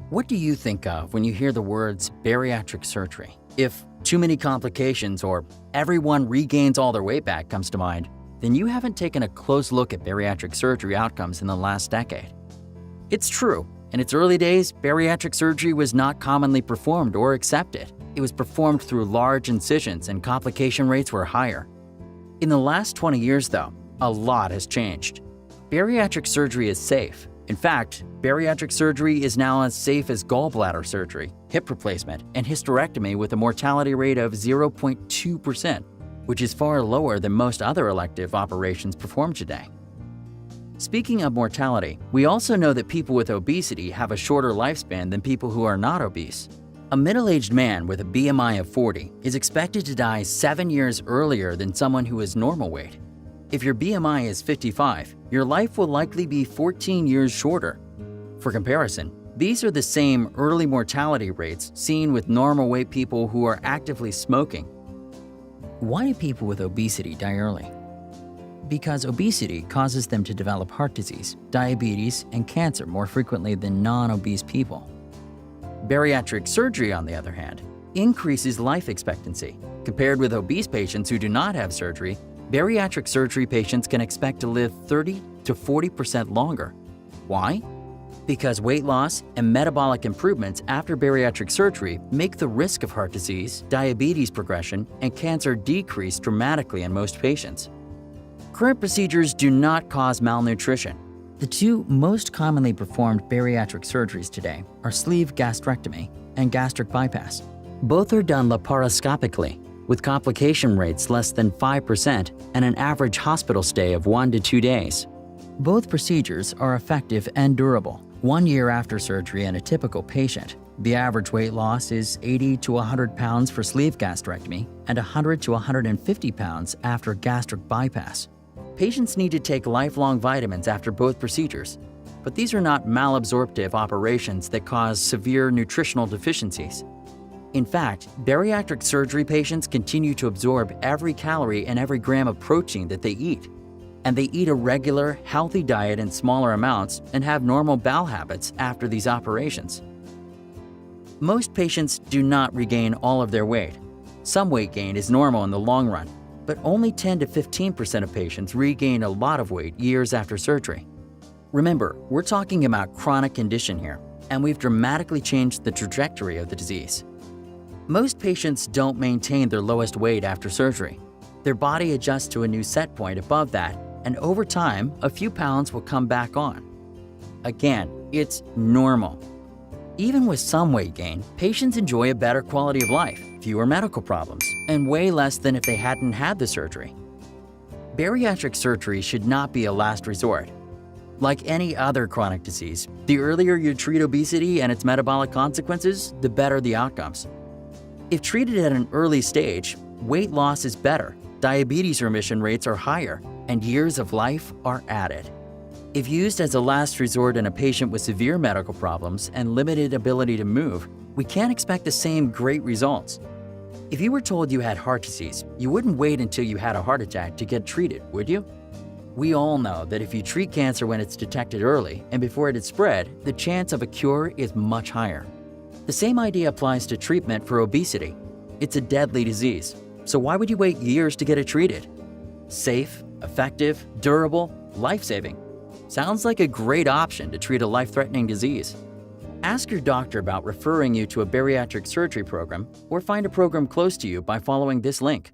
What do you think of when you hear the words bariatric surgery? If too many complications or everyone regains all their weight back comes to mind, then you haven't taken a close look at bariatric surgery outcomes in the last decade. It's true, in its early days, bariatric surgery was not commonly performed or accepted. It was performed through large incisions and complication rates were higher. In the last 20 years, though, a lot has changed. Bariatric surgery is safe. In fact, bariatric surgery is now as safe as gallbladder surgery, hip replacement, and hysterectomy with a mortality rate of 0.2%, which is far lower than most other elective operations performed today. Speaking of mortality, we also know that people with obesity have a shorter lifespan than people who are not obese. A middle-aged man with a BMI of 40 is expected to die 7 years earlier than someone who is normal weight. If your BMI is 55, your life will likely be 14 years shorter. For comparison, these are the same early mortality rates seen with normal weight people who are actively smoking. Why do people with obesity die early? Because obesity causes them to develop heart disease, diabetes, and cancer more frequently than non-obese people. Bariatric surgery, on the other hand, increases life expectancy. Compared with obese patients who do not have surgery, bariatric surgery patients can expect to live 30 to 40% longer. Why? Because weight loss and metabolic improvements after bariatric surgery make the risk of heart disease, diabetes progression, and cancer decrease dramatically in most patients. Current procedures do not cause malnutrition. The two most commonly performed bariatric surgeries today are sleeve gastrectomy and gastric bypass. Both are done laparoscopically, with complication rates less than 5% and an average hospital stay of 1 to 2 days. Both procedures are effective and durable. 1 year after surgery in a typical patient, the average weight loss is 80 to 100 pounds for sleeve gastrectomy and 100 to 150 pounds after gastric bypass. Patients need to take lifelong vitamins after both procedures, but these are not malabsorptive operations that cause severe nutritional deficiencies. In fact, bariatric surgery patients continue to absorb every calorie and every gram of protein that they eat. And they eat a regular, healthy diet in smaller amounts and have normal bowel habits after these operations. Most patients do not regain all of their weight. Some weight gain is normal in the long run, but only 10 to 15% of patients regain a lot of weight years after surgery. Remember, we're talking about chronic condition here, and we've dramatically changed the trajectory of the disease. Most patients don't maintain their lowest weight after surgery. Their body adjusts to a new set point above that, and over time, a few pounds will come back on. Again, it's normal. Even with some weight gain, patients enjoy a better quality of life, fewer medical problems, and way less than if they hadn't had the surgery. Bariatric surgery should not be a last resort. Like any other chronic disease, the earlier you treat obesity and its metabolic consequences, the better the outcomes. If treated at an early stage, weight loss is better, diabetes remission rates are higher, and years of life are added. If used as a last resort in a patient with severe medical problems and limited ability to move, we can't expect the same great results. If you were told you had heart disease, you wouldn't wait until you had a heart attack to get treated, would you? We all know that if you treat cancer when it's detected early and before it had spread, the chance of a cure is much higher. The same idea applies to treatment for obesity. It's a deadly disease, so why would you wait years to get it treated? Safe, effective, durable, life-saving. Sounds like a great option to treat a life-threatening disease. Ask your doctor about referring you to a bariatric surgery program or find a program close to you by following this link.